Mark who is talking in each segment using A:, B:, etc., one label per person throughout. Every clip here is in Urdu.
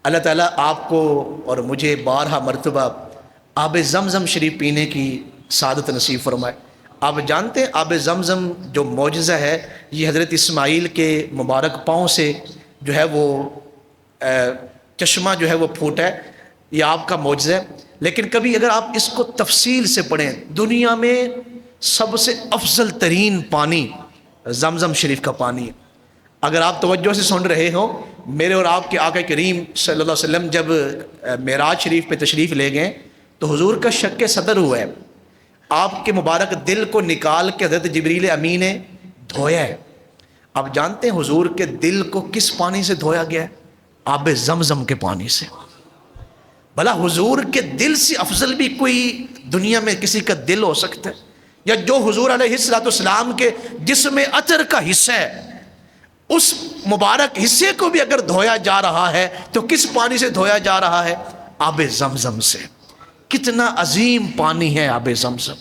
A: اللہ تعالیٰ آپ کو اور مجھے بارہا مرتبہ آب زمزم شریف پینے کی سعادت نصیب فرمائے۔ آپ جانتے ہیں آب زمزم جو معجزہ ہے یہ حضرت اسماعیل کے مبارک پاؤں سے جو ہے وہ چشمہ جو ہے وہ پھوٹا ہے، یہ آپ کا معجزہ ہے۔ لیکن کبھی اگر آپ اس کو تفصیل سے پڑھیں، دنیا میں سب سے افضل ترین پانی زمزم شریف کا پانی ہے۔ اگر آپ توجہ سے سن رہے ہو، میرے اور آپ کے آقا کریم صلی اللہ علیہ وسلم جب معراج شریف پہ تشریف لے گئے تو حضور کا شک صدر ہوا ہے، آپ کے مبارک دل کو نکال کے حضرت جبریل امین نے دھویا ہے۔ آپ جانتے ہیں حضور کے دل کو کس پانی سے دھویا گیا ہے؟ آب زمزم کے پانی سے۔ بھلا حضور کے دل سے افضل بھی کوئی دنیا میں کسی کا دل ہو سکتا ہے؟ یا جو حضور علیہ السلام کے جسم عطر کا حصہ ہے، اس مبارک حصے کو بھی اگر دھویا جا رہا ہے تو کس پانی سے دھویا جا رہا ہے؟ آب زمزم سے۔ کتنا عظیم پانی ہے آب زمزم۔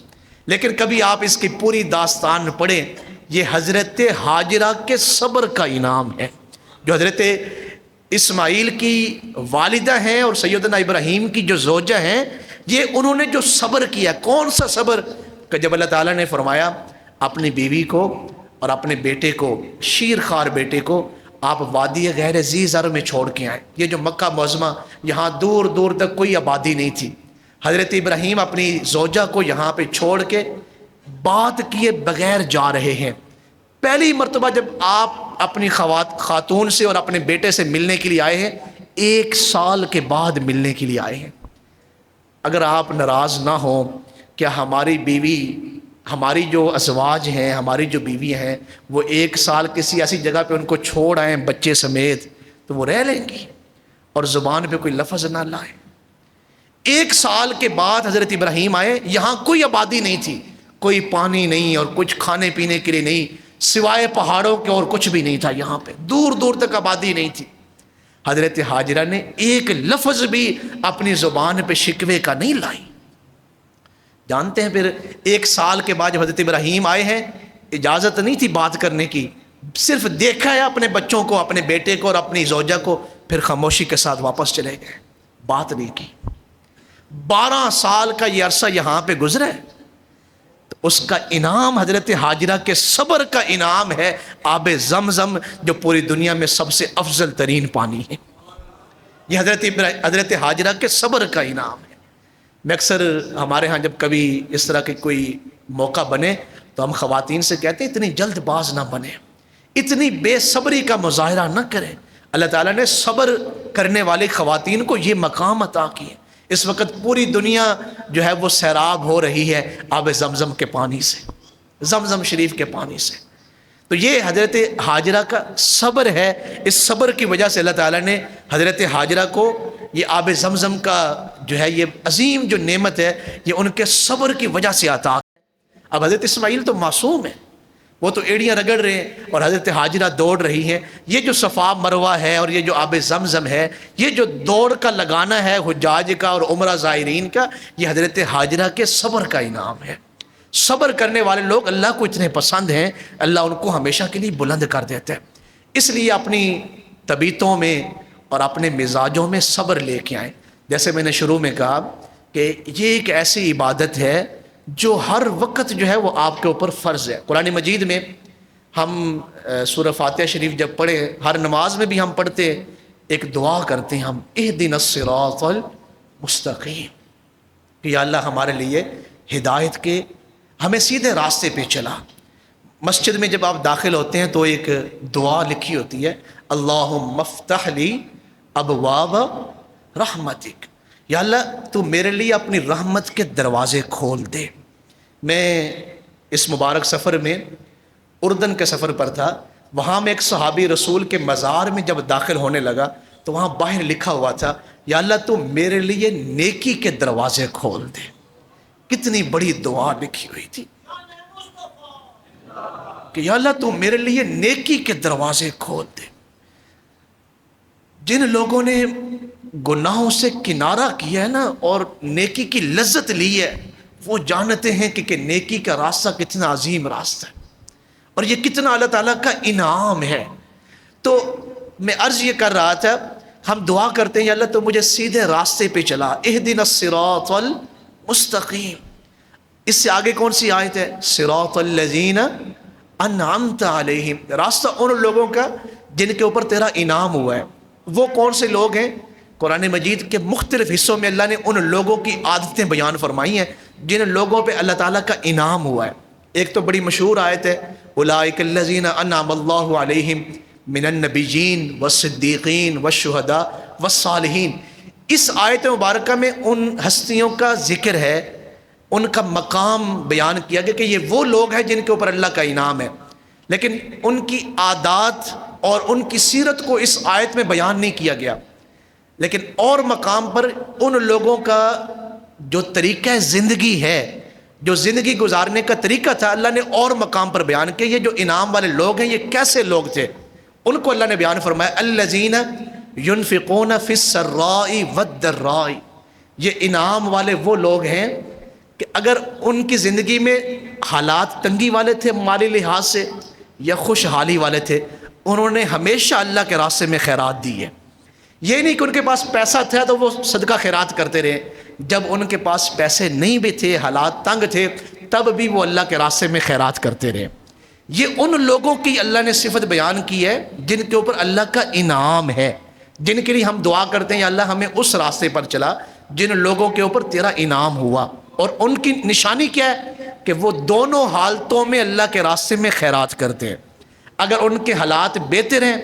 A: لیکن کبھی آپ اس کی پوری داستان پڑھیں، یہ حضرت ہاجرہ کے صبر کا انعام ہے، جو حضرت اسماعیل کی والدہ ہیں اور سیدنا ابراہیم کی جو زوجہ ہیں، یہ انہوں نے جو صبر کیا، کون سا صبر کہ جب اللہ تعالیٰ نے فرمایا اپنی بیوی کو اور اپنے بیٹے کو، شیر خوار بیٹے کو آپ وادی غیر ذی زرع میں چھوڑ کے آئے۔ یہ جو مکہ معظمہ، یہاں دور دور تک کوئی آبادی نہیں تھی، حضرت ابراہیم اپنی زوجہ کو یہاں پہ چھوڑ کے بات کیے بغیر جا رہے ہیں۔ پہلی مرتبہ جب آپ اپنی خاتون سے اور اپنے بیٹے سے ملنے کے لیے آئے ہیں، 1 سال کے بعد ملنے کے لیے آئے ہیں۔ اگر آپ ناراض نہ ہوں، کیا ہماری بیوی، ہماری جو ازواج ہیں، ہماری جو بیوی ہیں، وہ 1 سال کسی ایسی جگہ پہ ان کو چھوڑ آئیں بچے سمیت تو وہ رہ لیں گی اور زبان پہ کوئی لفظ نہ لائیں؟ 1 سال کے بعد حضرت ابراہیم آئے، یہاں کوئی آبادی نہیں تھی، کوئی پانی نہیں اور کچھ کھانے پینے کے لیے نہیں، سوائے پہاڑوں کے اور کچھ بھی نہیں تھا، یہاں پہ دور دور تک آبادی نہیں تھی۔ حضرت ہاجرہ نے ایک لفظ بھی اپنی زبان پہ شکوے کا نہیں لائی۔ جانتے ہیں پھر 1 سال کے بعد جب حضرت ابراہیم آئے ہیں، اجازت نہیں تھی بات کرنے کی، صرف دیکھا ہے اپنے بچوں کو، اپنے بیٹے کو اور اپنی زوجہ کو، پھر خاموشی کے ساتھ واپس چلے گئے، بات نہیں کی۔ 12 سال کا یہ عرصہ یہاں پہ گزرا ہے، تو اس کا انعام حضرت ہاجرہ کے صبر کا انعام ہے آب زمزم، جو پوری دنیا میں سب سے افضل ترین پانی ہے۔ یہ حضرت ہاجرہ کے صبر کا انعام ہے۔ میں اکثر ہمارے ہاں جب کبھی اس طرح کے کوئی موقع بنے تو ہم خواتین سے کہتے ہیں اتنی جلد باز نہ بنے، اتنی بے صبری کا مظاہرہ نہ کریں۔ اللہ تعالیٰ نے صبر کرنے والی خواتین کو یہ مقام عطا کیے۔ اس وقت پوری دنیا جو ہے وہ سیراب ہو رہی ہے آب زمزم کے پانی سے، زمزم شریف کے پانی سے۔ تو یہ حضرت ہاجرہ کا صبر ہے، اس صبر کی وجہ سے اللہ تعالیٰ نے حضرت ہاجرہ کو یہ آب زمزم کا جو ہے یہ عظیم جو نعمت ہے یہ ان کے صبر کی وجہ سے عطا۔ اب حضرت اسماعیل تو معصوم ہے، وہ تو ایڑیاں رگڑ رہے ہیں اور حضرت ہاجرہ دوڑ رہی ہیں۔ یہ جو صفا مروہ ہے اور یہ جو آب زمزم ہے، یہ جو دوڑ کا لگانا ہے حجاج کا اور عمرہ زائرین کا، یہ حضرت ہاجرہ کے صبر کا انعام ہے۔ صبر کرنے والے لوگ اللہ کو اتنے پسند ہیں، اللہ ان کو ہمیشہ کے لیے بلند کر دیتا ہے۔ اس لیے اپنی طبیعتوں میں اور اپنے مزاجوں میں صبر لے کے آئیں۔ جیسے میں نے شروع میں کہا کہ یہ ایک ایسی عبادت ہے جو ہر وقت جو ہے وہ آپ کے اوپر فرض ہے۔ قرآن مجید میں ہم سورہ فاتحہ شریف جب پڑھیں، ہر نماز میں بھی ہم پڑھتے ایک دعا کرتے ہیں ہم، اہدنا الصراط المستقیم، کہ یا اللہ ہمارے لیے ہدایت کے، ہمیں سیدھے راستے پہ چلا۔ مسجد میں جب آپ داخل ہوتے ہیں تو ایک دعا لکھی ہوتی ہے، اللہم افتح لی ابواب رحمتک، یا اللہ تو میرے لیے اپنی رحمت کے دروازے کھول دے۔ میں اس مبارک سفر میں اردن کے سفر پر تھا، وہاں میں ایک صحابی رسول کے مزار میں جب داخل ہونے لگا تو وہاں باہر لکھا ہوا تھا، یا اللہ تو میرے لیے نیکی کے دروازے کھول دے۔ کتنی بڑی دعا لکھی ہوئی تھی کہ یا اللہ تو میرے لیے نیکی کے دروازے کھول دے۔ جن لوگوں نے گناہوں سے کنارہ کیا ہے نا اور نیکی کی لذت لی ہے، وہ جانتے ہیں کہ نیکی کا راستہ کتنا عظیم راستہ ہے اور یہ کتنا اللہ تعالیٰ کا انعام ہے۔ تو میں عرض یہ کر رہا تھا ہم دعا کرتے ہیں یا اللہ تو مجھے سیدھے راستے پہ چلا، اہدنا الصراط المستقیم۔ اس سے آگے کون سی آیت ہے؟ صراط الذین انعمت علیہم، راستہ ان لوگوں کا جن کے اوپر تیرا انعام ہوا ہے۔ وہ کون سے لوگ ہیں؟ قرآن مجید کے مختلف حصوں میں اللہ نے ان لوگوں کی عادتیں بیان فرمائی ہیں جن لوگوں پہ اللہ تعالیٰ کا انعام ہوا ہے۔ ایک تو بڑی مشہور آیت ہے، اولئک الذین انعم اللہ علیہم من النبیین والصدیقین والشہداء والصالحین۔ اس آیت مبارکہ میں ان ہستیوں کا ذکر ہے، ان کا مقام بیان کیا گیا کہ یہ وہ لوگ ہیں جن کے اوپر اللہ کا انعام ہے، لیکن ان کی عادات اور ان کی سیرت کو اس آیت میں بیان نہیں کیا گیا۔ لیکن اور مقام پر ان لوگوں کا جو طریقہ زندگی ہے، جو زندگی گزارنے کا طریقہ تھا، اللہ نے اور مقام پر بیان کیا۔ یہ جو انعام والے لوگ ہیں یہ کیسے لوگ تھے، ان کو اللہ نے بیان فرمایا، الذین ينفقون فی السراء والضراء۔ یہ انعام والے وہ لوگ ہیں کہ اگر ان کی زندگی میں حالات تنگی والے تھے مالی لحاظ سے یا خوشحالی والے تھے، انہوں نے ہمیشہ اللہ کے راستے میں خیرات دی ہے۔ یہ نہیں کہ ان کے پاس پیسہ تھا تو وہ صدقہ خیرات کرتے رہے، جب ان کے پاس پیسے نہیں بھی تھے، حالات تنگ تھے، تب بھی وہ اللہ کے راستے میں خیرات کرتے رہے۔ یہ ان لوگوں کی اللہ نے صفت بیان کی ہے جن کے اوپر اللہ کا انعام ہے، جن کے لیے ہم دعا کرتے ہیں یا اللہ ہمیں اس راستے پر چلا جن لوگوں کے اوپر تیرا انعام ہوا۔ اور ان کی نشانی کیا ہے کہ وہ دونوں حالتوں میں اللہ کے راستے میں خیرات کرتے ہیں۔ اگر ان کے حالات بہتر ہیں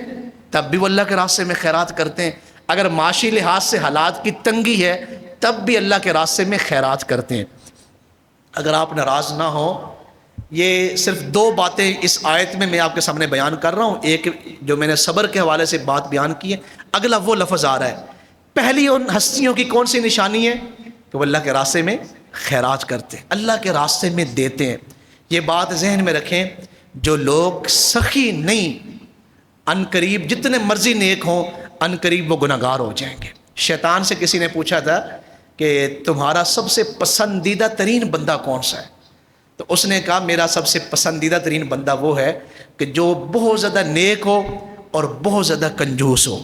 A: تب بھی وہ اللہ کے راستے میں خیرات کرتے ہیں، اگر معاشی لحاظ سے حالات کی تنگی ہے تب بھی اللہ کے راستے میں خیرات کرتے ہیں۔ اگر آپ ناراض نہ ہوں، یہ صرف دو باتیں اس آیت میں آپ کے سامنے بیان کر رہا ہوں، ایک جو میں نے صبر کے حوالے سے بات بیان کی ہے، اگلا وہ لفظ آ رہا ہے۔ پہلی ان ہستیوں کی کون سی نشانی ہے کہ وہ اللہ کے راستے میں خیرات کرتے ہیں، اللہ کے راستے میں دیتے ہیں۔ یہ بات ذہن میں رکھیں، جو لوگ سخی نہیں، ان قریب جتنے مرضی نیک ہوں ان قریب وہ گناہگار ہو جائیں گے۔ شیطان سے کسی نے پوچھا تھا کہ تمہارا سب سے پسندیدہ ترین بندہ کون سا ہے؟ تو اس نے کہا میرا سب سے پسندیدہ ترین بندہ وہ ہے کہ جو بہت زیادہ نیک ہو اور بہت زیادہ کنجوس ہو۔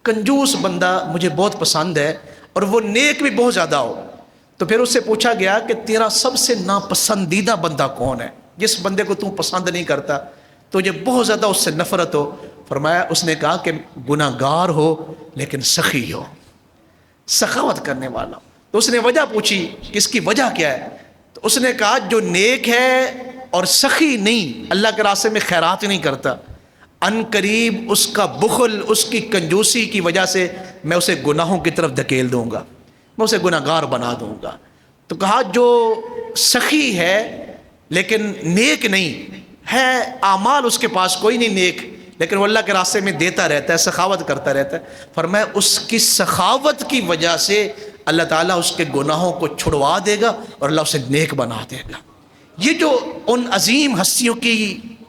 A: کنجوس بندہ مجھے بہت پسند ہے اور وہ نیک بھی بہت زیادہ ہو۔ تو پھر اس سے پوچھا گیا کہ تیرا سب سے ناپسندیدہ بندہ کون ہے، جس بندے کو تو پسند نہیں کرتا، تجھے بہت زیادہ اس سے نفرت ہو؟ فرمایا، اس نے کہا کہ گناہ گار ہو لیکن سخی ہو، سخاوت کرنے والا۔ تو اس نے وجہ پوچھی کہ اس کی وجہ کیا ہے؟ تو اس نے کہا جو نیک ہے اور سخی نہیں، اللہ کے راستے میں خیرات نہیں کرتا، ان قریب اس کا بخل، اس کی کنجوسی کی وجہ سے میں اسے گناہوں کی طرف دھکیل دوں گا، میں اسے گناہ گار بنا دوں گا۔ تو کہا جو سخی ہے لیکن نیک نہیں ہے، اعمال اس کے پاس کوئی نہیں نیک، لیکن وہ اللہ کے راستے میں دیتا رہتا ہے، سخاوت کرتا رہتا ہے، فرمایا اس کی سخاوت کی وجہ سے اللہ تعالیٰ اس کے گناہوں کو چھڑوا دے گا اور اللہ اسے نیک بنا دے گا۔ یہ جو ان عظیم ہستیوں کی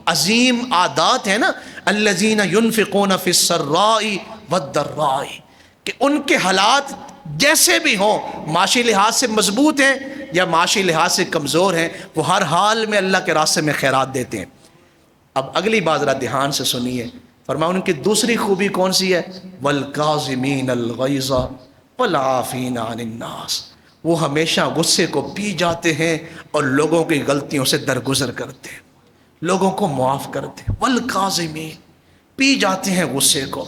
A: عظیم عادات ہیں نا، الذین ينفقون فی السراء والضراء، کہ ان کے حالات جیسے بھی ہوں، معاشی لحاظ سے مضبوط ہیں یا معاشی لحاظ سے کمزور ہیں، وہ ہر حال میں اللہ کے راستے میں خیرات دیتے ہیں۔ اب اگلی بات ذرا دھیان سے سنیے، فرمایا ان کی دوسری خوبی کون سی ہے؟ والکاظمین الغیظ والعافین عن الناس، وہ ہمیشہ غصے کو پی جاتے ہیں اور لوگوں کی غلطیوں سے درگزر کرتے ہیں، لوگوں کو معاف کرتے ہیں۔ والکاظمین، پی جاتے ہیں غصے کو۔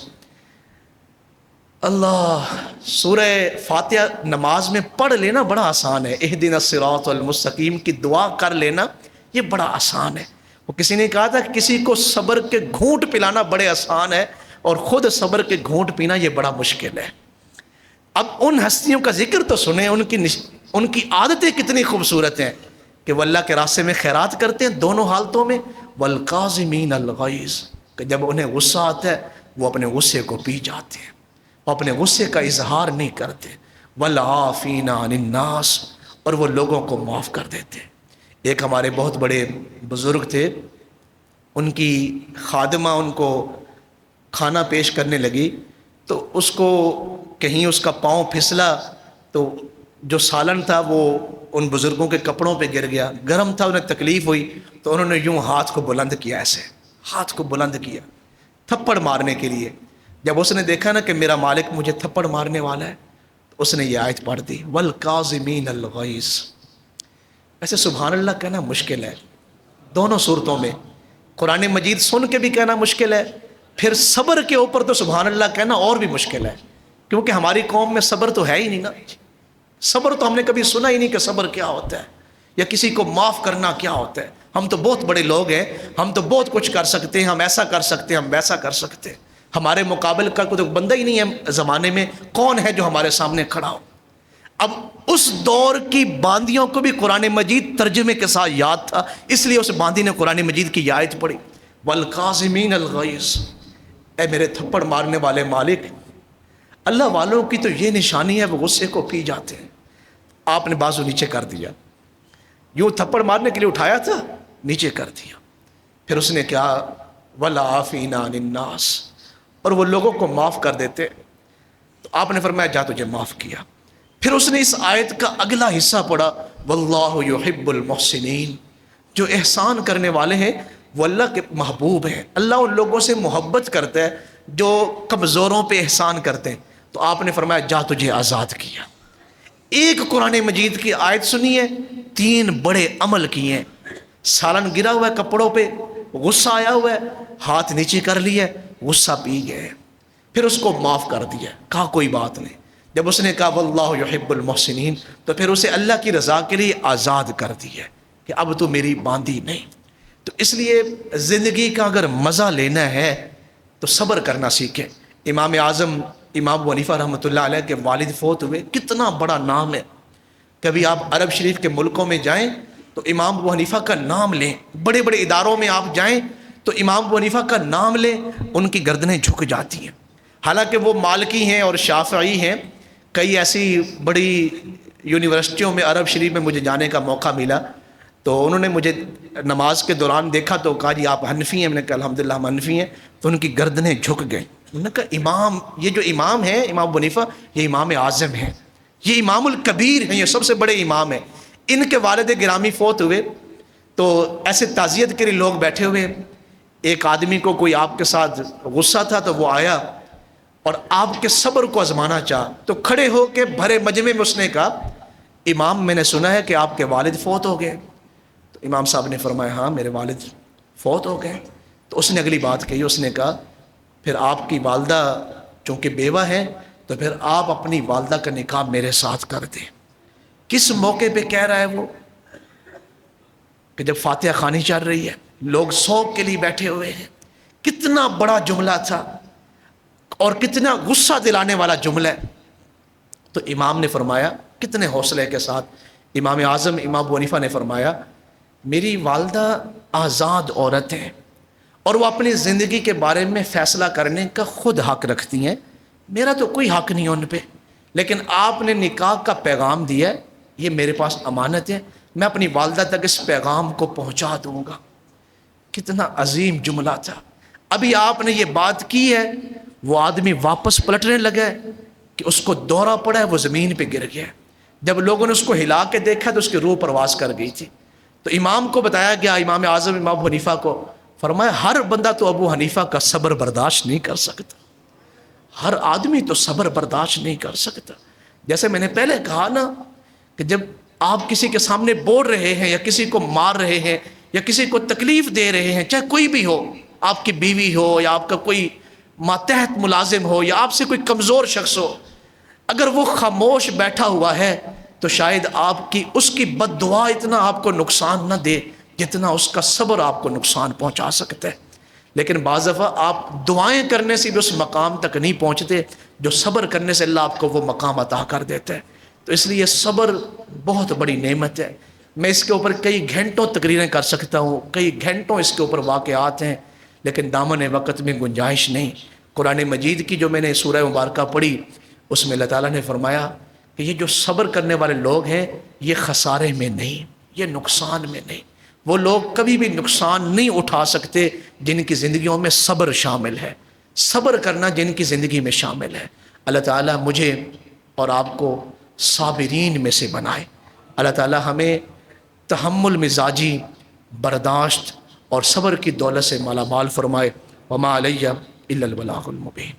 A: اللہ، سورہ فاتحہ نماز میں پڑھ لینا بڑا آسان ہے، اہدنا الصراط المستقیم کی دعا کر لینا یہ بڑا آسان ہے۔ وہ کسی نے کہا تھا کہ کسی کو صبر کے گھونٹ پلانا بڑے آسان ہے اور خود صبر کے گھونٹ پینا یہ بڑا مشکل ہے۔ اب ان ہستیوں کا ذکر تو سنیں، ان کی عادتیں کتنی خوبصورت ہیں کہ وہ اللہ کے راستے میں خیرات کرتے ہیں دونوں حالتوں میں۔ والکاظمین الغیظ، کہ جب انہیں غصہ آتا ہے وہ اپنے غصے کو پی جاتے ہیں، وہ اپنے غصے کا اظہار نہیں کرتے۔ والعافین عن الناس، اور وہ لوگوں کو معاف کر دیتے ہیں۔ ایک ہمارے بہت بڑے بزرگ تھے، ان کی خادمہ ان کو کھانا پیش کرنے لگی تو اس کو کہیں اس کا پاؤں پھسلا تو جو سالن تھا وہ ان بزرگوں کے کپڑوں پہ گر گیا، گرم تھا، انہیں تکلیف ہوئی تو انہوں نے یوں ہاتھ کو بلند کیا، ایسے ہاتھ کو بلند کیا تھپڑ مارنے کے لیے۔ جب اس نے دیکھا نا کہ میرا مالک مجھے تھپڑ مارنے والا ہے تو اس نے یہ آیت پڑھ دی والکاظمین الغیظ۔ ایسے سبحان اللہ کہنا مشکل ہے دونوں صورتوں میں، قرآن مجید سن کے بھی کہنا مشکل ہے، پھر صبر کے اوپر تو سبحان اللہ کہنا اور بھی مشکل ہے، کیونکہ ہماری قوم میں صبر تو ہے ہی نہیں نا۔ صبر تو ہم نے کبھی سنا ہی نہیں کہ صبر کیا ہوتا ہے یا کسی کو معاف کرنا کیا ہوتا ہے۔ ہم تو بہت بڑے لوگ ہیں، ہم تو بہت کچھ کر سکتے ہیں، ہم ایسا کر سکتے ہیں، ہم ویسا کر سکتے ہیں، ہمارے مقابل کا کوئی بندہ ہی نہیں ہے زمانے میں، کون ہے جو ہمارے سامنے کھڑا ہو۔ اب اس دور کی باندیوں کو بھی قرآن مجید ترجمے کے ساتھ یاد تھا، اس لیے اس باندی نے قرآن مجید کی یہ آیت پڑھی والکاظمین الغیظ۔ اے میرے تھپڑ مارنے والے مالک، اللہ والوں کی تو یہ نشانی ہے وہ غصے کو پی جاتے ہیں۔ آپ نے بازو نیچے کر دیا، یوں تھپڑ مارنے کے لیے اٹھایا تھا، نیچے کر دیا، پھر اس نے کیا والعافین عن الناس، اور وہ لوگوں کو معاف کر دیتے۔ تو آپ نے فرمایا جا تجھے معاف کیا۔ پھر اس نے اس آیت کا اگلا حصہ پڑھا واللہ یحب المحسنین، جو احسان کرنے والے ہیں وہ اللہ کے محبوب ہیں، اللہ ان لوگوں سے محبت کرتا ہے جو کمزوروں پہ احسان کرتے ہیں۔ تو آپ نے فرمایا جا تجھے آزاد کیا۔ ایک قرآن مجید کی آیت سنی ہے، 3 بڑے عمل کیے ہیں۔ سالن گرا ہوا ہے کپڑوں پہ، غصہ آیا ہوا ہے، ہاتھ نیچے کر لیا، غصہ پی گئے، پھر اس کو معاف کر دیا، کہا کوئی بات نہیں۔ جب اس نے کہا واللہ یحب المحسنین تو پھر اسے اللہ کی رضا کے لیے آزاد کر دیا کہ اب تو میری باندھی نہیں۔ تو اس لیے زندگی کا اگر مزہ لینا ہے تو صبر کرنا سیکھیں۔ امام اعظم امام ابو حنیفہ رحمۃ اللہ علیہ کے والد فوت ہوئے، کتنا بڑا نام ہے۔ کبھی آپ عرب شریف کے ملکوں میں جائیں تو امام ابو حنیفہ کا نام لیں، بڑے بڑے اداروں میں آپ جائیں تو امام ابو حنیفہ کا نام لیں، ان کی گردنیں جھک جاتی ہیں۔ حالانکہ وہ مالکی ہیں اور شافعی ہیں۔ کئی ایسی بڑی یونیورسٹیوں میں عرب شریف میں مجھے جانے کا موقع ملا تو انہوں نے مجھے نماز کے دوران دیکھا تو کہا جی آپ حنفی ہیں؟ میں نے کہا الحمدللہ ہم حنفی ہیں۔ تو ان کی گردنیں جھک گئیں۔ انہوں نے کہا امام، یہ جو امام ہیں امام ابو حنیفہ، یہ امام اعظم ہیں، یہ امام الکبیر ہیں، یہ سب سے بڑے امام ہیں۔ ان کے والد گرامی فوت ہوئے تو ایسے تعزیت کے لیے لوگ بیٹھے ہوئے، ایک آدمی کو کوئی آپ کے ساتھ غصہ تھا تو وہ آیا اور آپ کے صبر کو آزمانا چاہا، تو کھڑے ہو کے بھرے مجمع میں اس نے کہا امام میں نے سنا ہے کہ آپ کے والد فوت ہو گئے۔ تو امام صاحب نے فرمایا ہاں میرے والد فوت ہو گئے۔ تو اس نے اگلی بات کہی، اس نے کہا پھر آپ کی والدہ چونکہ بیوہ ہے تو پھر آپ اپنی والدہ کا نکاح میرے ساتھ کر دیں۔ کس موقع پہ کہہ رہا ہے وہ؟ کہ جب فاتحہ خوانی چل رہی ہے، لوگ سوگ کے لیے بیٹھے ہوئے ہیں۔ کتنا بڑا جملہ تھا اور کتنا غصہ دلانے والا جملہ ہے۔ تو امام نے فرمایا کتنے حوصلے کے ساتھ، امام اعظم امام ابو حنیفہ نے فرمایا میری والدہ آزاد عورت ہیں اور وہ اپنی زندگی کے بارے میں فیصلہ کرنے کا خود حق رکھتی ہیں، میرا تو کوئی حق نہیں ان پہ، لیکن آپ نے نکاح کا پیغام دیا ہے، یہ میرے پاس امانت ہے، میں اپنی والدہ تک اس پیغام کو پہنچا دوں گا۔ کتنا عظیم جملہ تھا۔ ابھی آپ نے یہ بات کی ہے، وہ آدمی واپس پلٹنے لگا ہے کہ اس کو دورہ پڑا ہے، وہ زمین پہ گر گیا۔ جب لوگوں نے اس کو ہلا کے دیکھا تو اس کی روح پرواز کر گئی تھی۔ تو امام کو بتایا گیا، امام اعظم امام ابو حنیفہ کو، فرمایا ہر بندہ تو ابو حنیفہ کا صبر برداشت نہیں کر سکتا، ہر آدمی تو صبر برداشت نہیں کر سکتا۔ جیسے میں نے پہلے کہا نا کہ جب آپ کسی کے سامنے بول رہے ہیں یا کسی کو مار رہے ہیں یا کسی کو تکلیف دے رہے ہیں، چاہے کوئی بھی ہو، آپ کی بیوی ہو یا آپ کا کوئی ماتحت ملازم ہو یا آپ سے کوئی کمزور شخص ہو، اگر وہ خاموش بیٹھا ہوا ہے تو شاید آپ کی اس کی بد دعا اتنا آپ کو نقصان نہ دے جتنا اس کا صبر آپ کو نقصان پہنچا سکتا ہے۔ لیکن بعض دفعہ آپ دعائیں کرنے سے بھی اس مقام تک نہیں پہنچتے جو صبر کرنے سے اللہ آپ کو وہ مقام عطا کر دیتا ہے۔ تو اس لیے صبر بہت بڑی نعمت ہے۔ میں اس کے اوپر کئی گھنٹوں تقریریں کر سکتا ہوں، کئی گھنٹوں اس کے اوپر واقعات ہیں، لیکن دامن وقت میں گنجائش نہیں۔ قرآن مجید کی جو میں نے سورہ مبارکہ پڑھی اس میں اللہ تعالیٰ نے فرمایا کہ یہ جو صبر کرنے والے لوگ ہیں یہ خسارے میں نہیں، یہ نقصان میں نہیں، وہ لوگ کبھی بھی نقصان نہیں اٹھا سکتے جن کی زندگیوں میں صبر شامل ہے، صبر کرنا جن کی زندگی میں شامل ہے۔ اللہ تعالیٰ مجھے اور آپ کو صابرین میں سے بنائے۔ اللہ تعالیٰ ہمیں تحمل مزاجی، برداشت اور صبر کی دولت سے مالا مال فرمائے۔ وما علیہ الا البلاغ المبین۔